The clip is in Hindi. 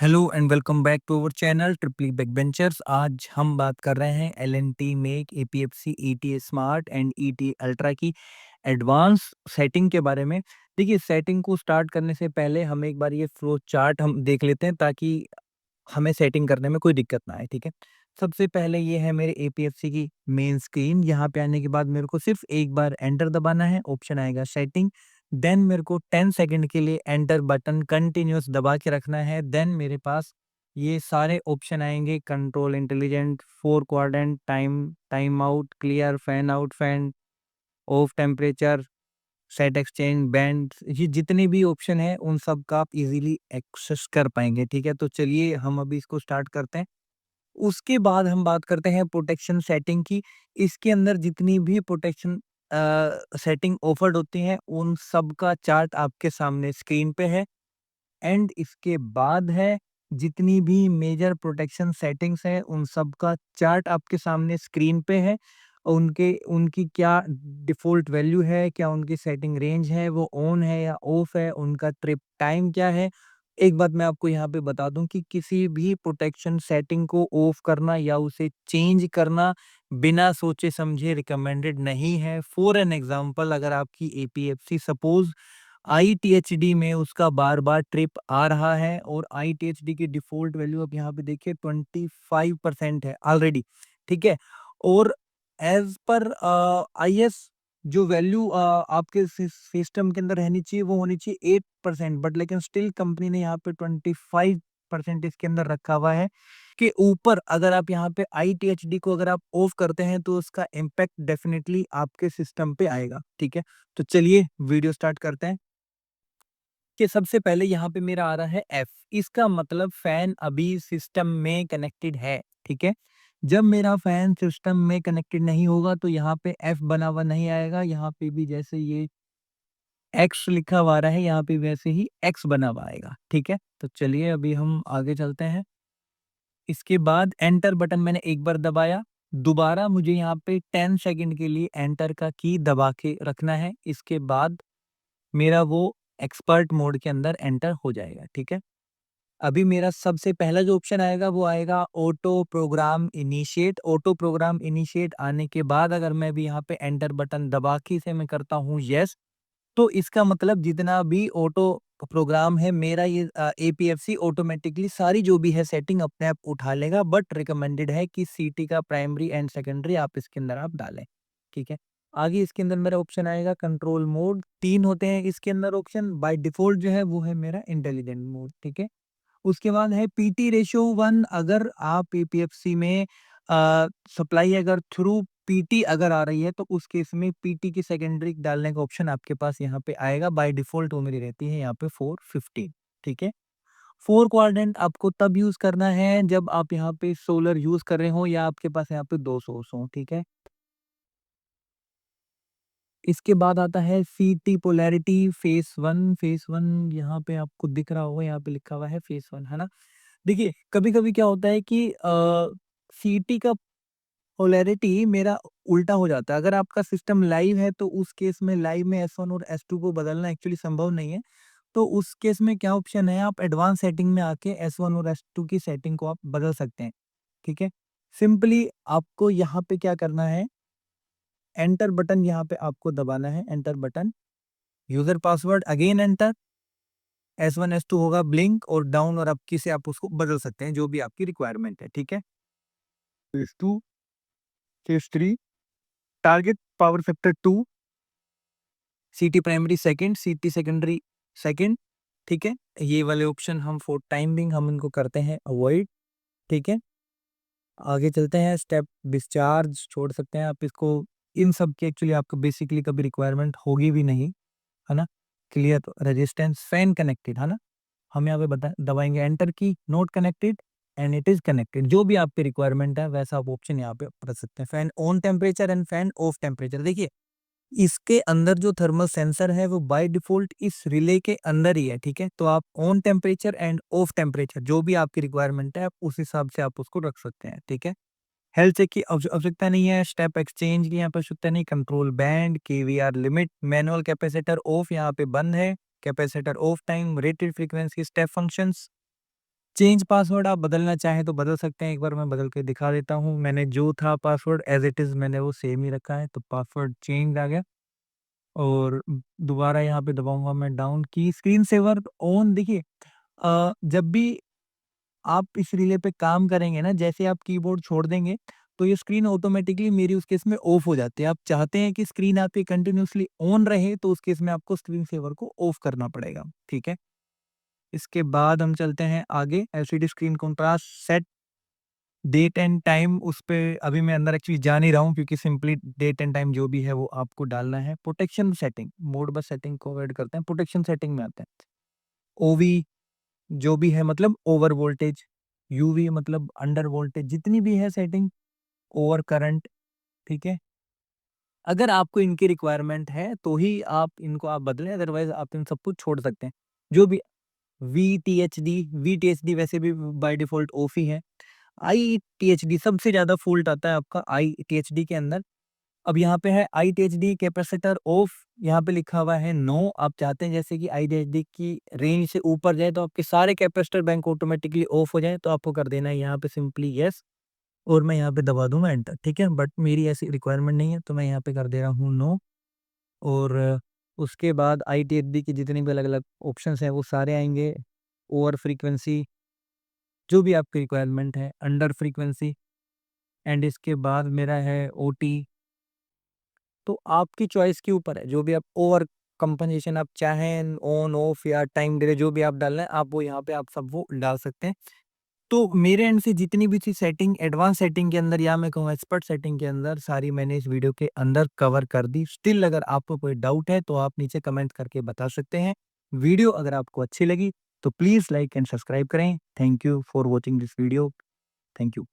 Hello and welcome back to our channel Triply Backbenchers. आज हम बात कर रहे हैं L&T make APFC ET smart and ET ultra की एडवांस सेटिंग के बारे में। देखिए, सेटिंग को स्टार्ट करने से पहले हम एक बार ये फ्लो चार्ट हम देख लेते हैं ताकि हमें सेटिंग करने में कोई दिक्कत ना आए। ठीक है, सबसे पहले ये है मेरे एपीएफसी की मेन स्क्रीन। यहाँ पे आने के बाद मेरे को सिर्फ एक बार एंटर दबाना है, ऑप्शन आएगा सेटिंग। देन मेरे को 10 सेकंड के लिए एंटर बटन कंटिन्यूअस दबा के रखना है। देन मेरे पास ये सारे ऑप्शन आएंगे, control intelligent, four quadrant, time out, clear, fan out, fan of, temperature, set exchange, band, ये जितने भी ऑप्शन है उन सब का आप इजीली एक्सेस कर पाएंगे। ठीक है, तो चलिए हम अभी इसको स्टार्ट करते हैं। उसके बाद हम बात करते हैं प्रोटेक्शन सेटिंग की। इसके अंदर जितनी भी प्रोटेक्शन सेटिंग ऑफर्ड होती हैं उन सब का चार्ट आपके सामने स्क्रीन पे है। एंड इसके बाद है जितनी भी मेजर प्रोटेक्शन सेटिंग्स है उन सब का चार्ट आपके सामने स्क्रीन पे है। उनके उनकी क्या डिफ़ॉल्ट वैल्यू है, क्या उनकी सेटिंग रेंज है, वो ऑन है या ऑफ है, उनका ट्रिप टाइम क्या है। एक बात मैं आपको यहाँ पे बता दूं कि किसी भी प्रोटेक्शन सेटिंग को ऑफ करना या उसे चेंज करना बिना सोचे समझे रिकमेंडेड नहीं है। फॉर एन एग्जांपल, अगर आपकी एपीएफसी सपोज आईटीएचडी में उसका बार-बार ट्रिप आ रहा है और आईटीएचडी की डिफ़ॉल्ट वैल्यू आप यहाँ पे देखिए 25% है ऑलरेडी, ठीक है? और एज़ पर आईएस जो वैल्यू आपके सिस्टम के अंदर रहनी चाहिए वो होनी चाहिए 8%, बट लेकिन स्टिल कंपनी ने यहाँ पे 25% इसके अंदर रखा हुआ है कि ऊपर अगर आप यहाँ पे आईटीएचडी को अगर आप ऑफ करते हैं तो उसका इम्पैक्ट डेफ़िनिटली आपके सिस्टम पे आएगा, ठीक है? तो चलिए वीडियो स्टार्ट करते हैं। कि सबसे पहले यहाँ पे मेरा आ रहा है एफ। इसका मतलब फैन अभी सिस्टम में कनेक्टेड है, ठीक है? जब मेरा फैन सिस्टम में कनेक्टेड नहीं होगा तो यहाँ पे एफ बना हुआ नहीं आएगा। यहाँ पे भी जैसे ये एक्स लिखा हुआ आ रहा है, यहाँ पे वैसे ही एक्स बना हुआ आएगा, ठीक है? तो चलिए अभी हम आगे चलते हैं। इसके बाद एंटर बटन मैंने एक बार दबाया, दोबारा मुझे यहाँ पे 10 सेकंड के लिए एंटर का की दबा के रखना है। इसके बाद मेरा वो एक्सपर्ट मोड के अंदर एंटर हो जाएगा, ठीक है? अभी मेरा सबसे पहला जो ऑप्शन आएगा वो आएगा auto program initiate. Auto program initiate आने के बाद अगर मैं भी यहाँ पे एंटर बटन दबा के इसे मैं करता हूँ यस, तो इसका मतलब जितना भी ऑटो प्रोग्राम है मेरा ये एपीएफसी ऑटोमेटिकली सारी जो भी है सेटिंग अपने आप उठा लेगा। बट रिकमेंडेड है कि सीटी का प्राइमरी एंड सेकेंडरी आप इसके अंदर आप डालें, ठीक है? आगे इसके अंदर मेरा ऑप्शन आएगा कंट्रोल मोड। 3 होते हैं इसके अंदर ऑप्शन, बाय डिफ़ॉल्ट जो है वो है मेरा इंटेलिजेंट मोड, ठीक है? उसके बाद है पीटी रेशियो 1। अगर आप पीपीएफसी में सप्लाई अगर थ्रू पीटी अगर आ रही है तो उस केस में पीटी की सेकेंडरी डालने का ऑप्शन आपके पास यहाँ पे आएगा। बाय डिफ़ॉल्ट वो मेरी रहती है यहाँ पे 415, ठीक है? 4 क्वाड्रेंट आपको तब यूज़ करना है जब आप यहाँ पे सोलर यूज़ कर रहे हो या आपके पास यहाँ पे 2 सोर्स हों, ठीक है? इसके बाद आता है सीटी पोलैरिटी फेस 1। फेस 1 यहाँ पे आपको दिख रहा होगा, यहाँ पे लिखा हुआ है फेस 1, है ना? देखिए, कभी-कभी क्या होता है कि सीटी का पोलैरिटी मेरा उल्टा हो जाता है। अगर आपका सिस्टम लाइव है तो उस केस में लाइव में S1 और S2 को बदलना एक्चुअली संभव नहीं है। तो उस केस में क्या ऑप्शन है, आप एडवांस सेटिंग में आके S1 और S2 की सेटिंग को आप बदल सकते हैं, ठीक है? सिंपली आपको यहाँ पे क्या करना है, एंटर बटन यहाँ पे आपको दबाना है, enter button, user password again enter, S1 S2 होगा ब्लिंक और डाउन और अप की से आप उसको बदल सकते हैं, जो भी आपकी रिक्वायरमेंट है, ठीक है? Phase 2, phase 3, target power factor 2, सीटी प्राइमरी सेकंड, सीटी सेकेंडरी सेकंड, ठीक है? ये वाले ऑप्शन हम फॉर टाइम बिंग हम इनको करते हैं अवॉइड, ठीक है? आगे चलते हैं, स्टेप डिस्चार्ज छोड़ सकते हैं आप इसको। इन सब की एक्चुअली आपको बेसिकली कभी रिक्वायरमेंट होगी भी नहीं, है ना? क्लियर, तो रेजिस्टेंस फैन कनेक्टेड, है ना? हम यहाँ पे बता दबाएँगे एंटर की, note connected and it is connected. जो भी आपकी रिक्वायरमेंट है वैसा आप ऑप्शन यहाँ पे रख सकते हैं। Fan on temperature and fan of temperature. देखिए, इसके अंदर जो थर्मल सेंसर है वो बाय डिफ़ॉल्ट इस रिले के अंदर ही है, ठीक है? तो आप on temperature end of temperature जो भी आपकी रिक्वायरमेंट है आप उस हिसाब से आप उसको रख सकते हैं, ठीक है? हेल्थ चेक की आवश्यकता नहीं है, स्टेप एक्सचेंज की यहाँ पे आवश्यकता नहीं, control band, KVR limit, manual capacitor of यहाँ पे बंद है, capacitor of time, rated frequency, step functions, change password आप बदलना चाहें तो बदल सकते हैं, एक बार मैं बदल के दिखा देता हूँ। मैंने जो था पासवर्ड एज़ इट इज़ मैंने वो सेम ही रखा है, तो पासवर्ड चेंज आ गया और दोबारा यहाँ पे दबाऊँगा मैं डाउन की, स्क्रीन सेवर ऑन। देखिए जब भी आप इस रिले पे काम करेंगे ना, जैसे आप कीबोर्ड छोड़ देंगे, तो ये स्क्रीन ऑटोमैटिकली मेरी उस केस में ऑफ हो जाती है। आप चाहते हैं कि स्क्रीन आपकी कंटिन्यूअसली ऑन रहे, तो उस केस में आपको स्क्रीन सेवर को ऑफ करना पड़ेगा, ठीक है? इसके बाद हम चलते हैं आगे, LCD screen contrast set date and time, उस पे अभी मैं अंदर एक्चुअली जा नहीं रहा हूँ क्योंकि सिंपली डेट एंड टाइम जो भी है वो आपको डालना है। प्रोटेक्शन सेटिंग, मोडबस सेटिंग को अवॉइड करते हैं, प्रोटेक्शन सेटिंग में आते हैं। ओवी जो भी है मतलब ओवर वोल्टेज, यूवी मतलब अंडर वोल्टेज, जितनी भी है सेटिंग, ओवर करंट, ठीक है? अगर आपको इनकी रिक्वायरमेंट है तो ही आप इनको आप बदलें, अदरवाइज़ आप इन सबको छोड़ सकते हैं। जो भी वीटीएचडी वैसे भी बाय डिफ़ॉल्ट ऑफ ही है। आईटीएचडी सबसे ज़्यादा फ़ॉल्ट आता है आपका आईटीएचडी के अंदर। अब यहाँ पे है आईटीएचडी कैपेसिटर ऑफ, यहाँ पे लिखा हुआ है नो। आप चाहते हैं जैसे कि आईटीएचडी की रेंज से ऊपर जाए तो आपके सारे कैपेसिटर बैंक ऑटोमेटिकली ऑफ हो जाएँ, तो आपको कर देना है यहाँ पे सिंपली येस और मैं यहाँ पे दबा दूँगा एंटर, ठीक है? बट मेरी ऐसी रिक्वायरमेंट नहीं है तो मैं यहाँ पे कर दे रहा हूँ नो और उसके बाद आईटीएचडी की जितनी भी अलग-अलग ऑप्शंस हैं वो सारे आएँगे। ओवर फ्रीक्वेंसी, जो भी आपकी रिक्वायरमेंट है, अंडर फ्रीक्वेंसी एंड इसके बाद मेरा है ओटी। तो आपकी चॉइस के ऊपर है, जो भी आप ओवर कंपनसेशन आप चाहें ऑन ऑफ या टाइम डिले जो भी आप डालना है आप वो यहाँ पे आप सब वो डाल सकते हैं। तो मेरे एंड से जितनी भी थी सेटिंग एडवांस सेटिंग के अंदर या मैं कहूँ एक्सपर्ट सेटिंग के अंदर सारी मैंने इस वीडियो के अंदर कवर कर दी। स्टिल अगर आपको कोई डाउट है तो आप नीचे कमेंट करके बता सकते हैं। वीडियो अगर आपको अच्छी लगी तो प्लीज़ लाइक एंड सब्सक्राइब करें। Thank you for watching this video. Thank you.